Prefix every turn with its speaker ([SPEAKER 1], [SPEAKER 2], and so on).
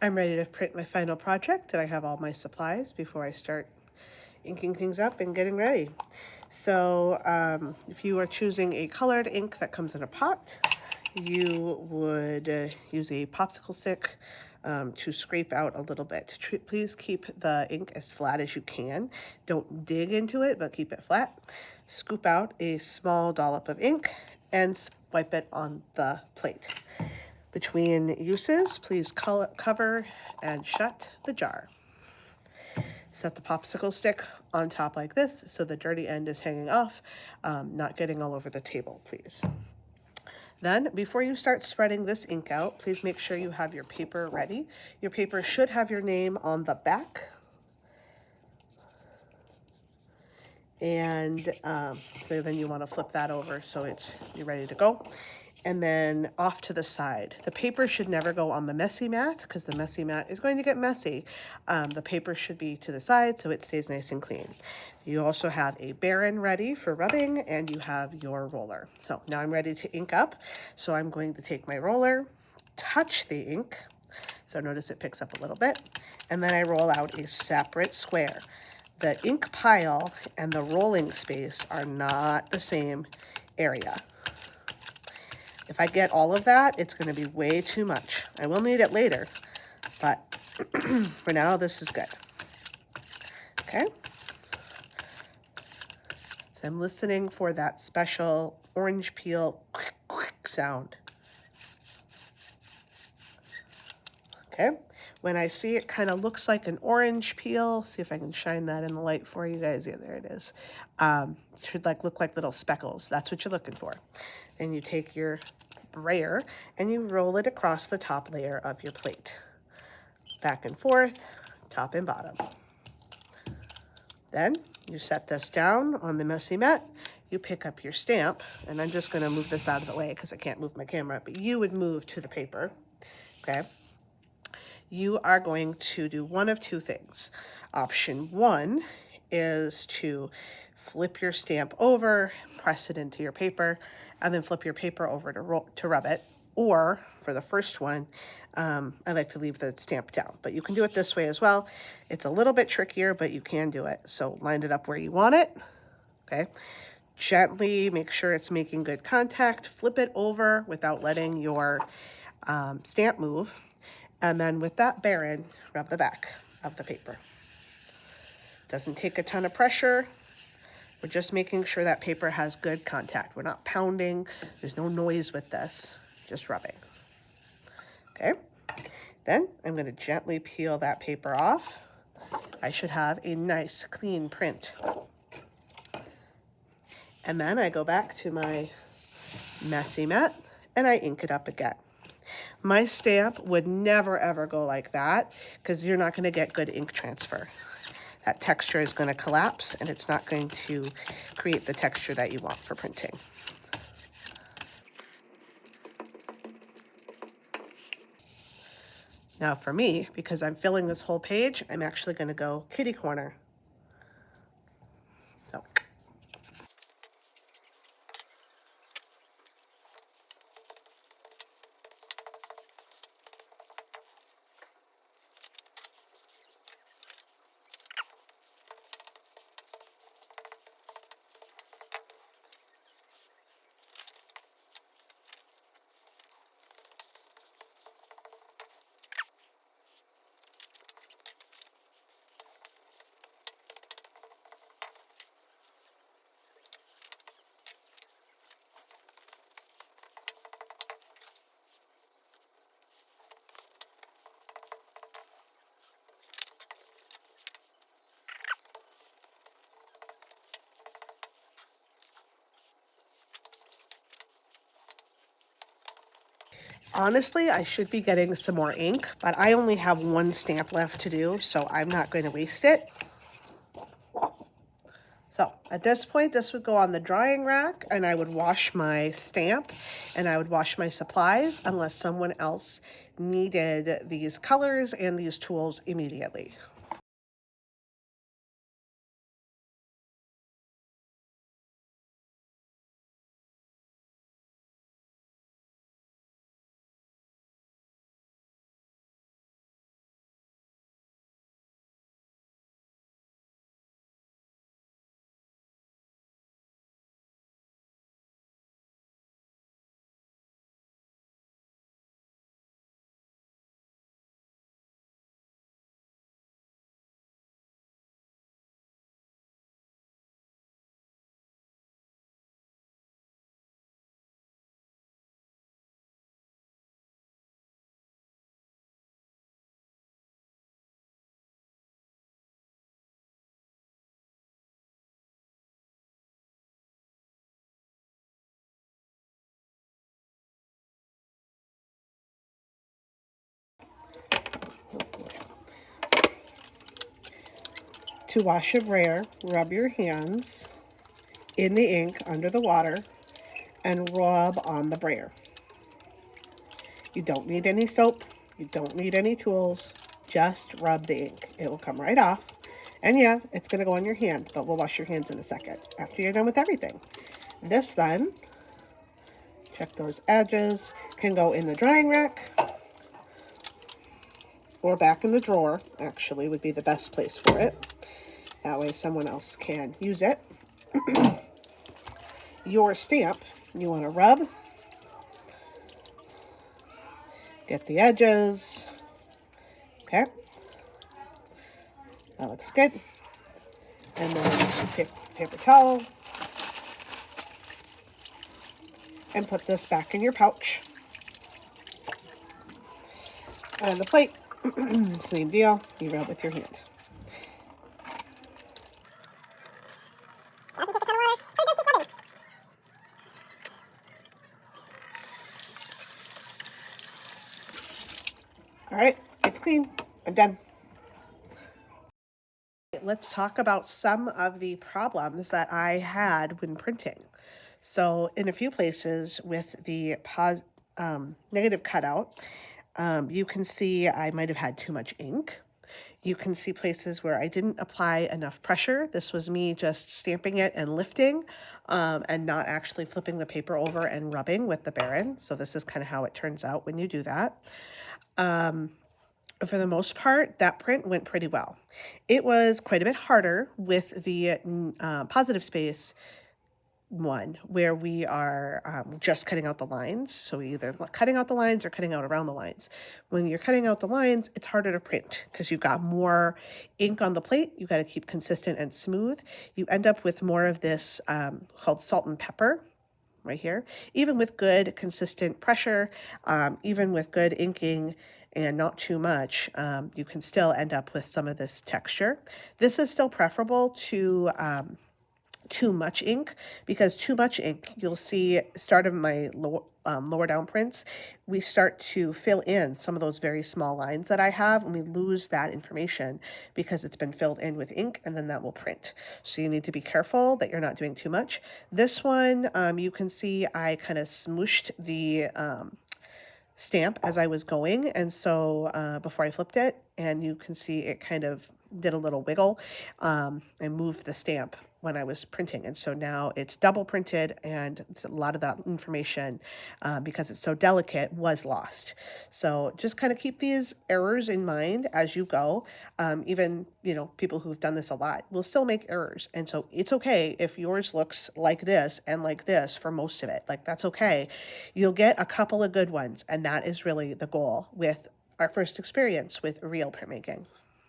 [SPEAKER 1] I'm ready to print my final project, and I have all my supplies before I start inking things up and getting ready. So if you are choosing a colored ink that comes in a pot, you would use a popsicle stick to scrape out a little bit. Please keep the ink as flat as you can. Don't dig into it, but keep it flat. Scoop out a small dollop of ink and wipe it on the plate. Between uses, please cover and shut the jar. Set the popsicle stick on top like this so the dirty end is hanging off, not getting all over the table, please. Then, before you start spreading this ink out, please make sure you have your paper ready. Your paper should have your name on the back. And so then you want to flip that over so you're ready to go. And then off to the side. The paper should never go on the messy mat because the messy mat is going to get messy. The paper should be to the side so it stays nice and clean. You also have a Baren ready for rubbing, and you have your roller. So now I'm ready to ink up. So I'm going to take my roller, touch the ink. So notice it picks up a little bit. And then I roll out a separate square. The ink pile and the rolling space are not the same area. If I get all of that, it's going to be way too much. I will need it later, but for now, this is good. Okay? So I'm listening for that special orange peel sound. Okay? When I see it kind of looks like an orange peel, see if I can shine that in the light for you guys. Yeah, there it is. It should look like little speckles. That's what you're looking for. And you take your brayer and you roll it across the top layer of your plate. Back and forth, top and bottom. Then you set this down on the messy mat. You pick up your stamp, and I'm just going to move this out of the way because I can't move my camera, but you would move to the paper. Okay? You are going to do one of two things. Option one is to flip your stamp over, press it into your paper, and then flip your paper over to rub it. Or for the first one, I like to leave the stamp down, but you can do it this way as well. It's a little bit trickier, but you can do it. So line it up where you want it. Okay. Gently make sure it's making good contact. Flip it over without letting your stamp move. And then with that Baren, rub the back of the paper. Doesn't take a ton of pressure. We're just making sure that paper has good contact. We're not pounding. There's no noise with this, just rubbing. Okay, then I'm going to gently peel that paper off. I should have a nice clean print. And then I go back to my messy mat and I ink it up again. My stamp would never ever go like that because you're not going to get good ink transfer. That texture is going to collapse and it's not going to create the texture that you want for printing. Now for me, because I'm filling this whole page, I'm actually going to go kitty corner. So. Honestly, I should be getting some more ink, but I only have one stamp left to do, so I'm not going to waste it. So at this point, this would go on the drying rack, and I would wash my stamp and I would wash my supplies unless someone else needed these colors and these tools immediately. To wash your brayer, rub your hands in the ink under the water and rub on the brayer. You don't need any soap. You don't need any tools. Just rub the ink. It will come right off. And yeah, it's going to go on your hand, but we'll wash your hands in a second after you're done with everything. This then, check those edges, can go in the drying rack or back in the drawer, actually, would be the best place for it. That way someone else can use it. Your stamp, you want to rub, get the edges. Okay, that looks good. And then take paper towel and put this back in your pouch. And the plate, same deal, you rub with your hand. All right, it's clean. I'm done. Let's talk about some of the problems that I had when printing. So in a few places with the negative cutout, you can see I might have had too much ink. You can see places where I didn't apply enough pressure. This was me just stamping it and lifting and not actually flipping the paper over and rubbing with the Baren. So this is kind of how it turns out when you do that. For the most part, that print went pretty well. It was quite a bit harder with the positive space one, where we are just cutting out the lines. So either cutting out the lines or cutting out around the lines. When you're cutting out the lines, it's harder to print because you've got more ink on the plate. You got to keep consistent and smooth. You end up with more of this called salt and pepper right here. Even with good consistent pressure, even with good inking and not too much, you can still end up with some of this texture. This is still preferable to too much ink, because too much ink, you'll see start of my lower down prints, we start to fill in some of those very small lines that I have, and we lose that information because it's been filled in with ink, and then that will print. So you need to be careful that you're not doing too much. This one, you can see I kind of smooshed the stamp as I was going, and so before I flipped it, and you can see it kind of did a little wiggle and moved the stamp when I was printing. And so now it's double printed, and a lot of that information, because it's so delicate, was lost. So just kind of keep these errors in mind as you go. Even, people who've done this a lot will still make errors. And so it's okay if yours looks like this and like this for most of it. Like, that's okay. You'll get a couple of good ones. And that is really the goal with our first experience with real printmaking.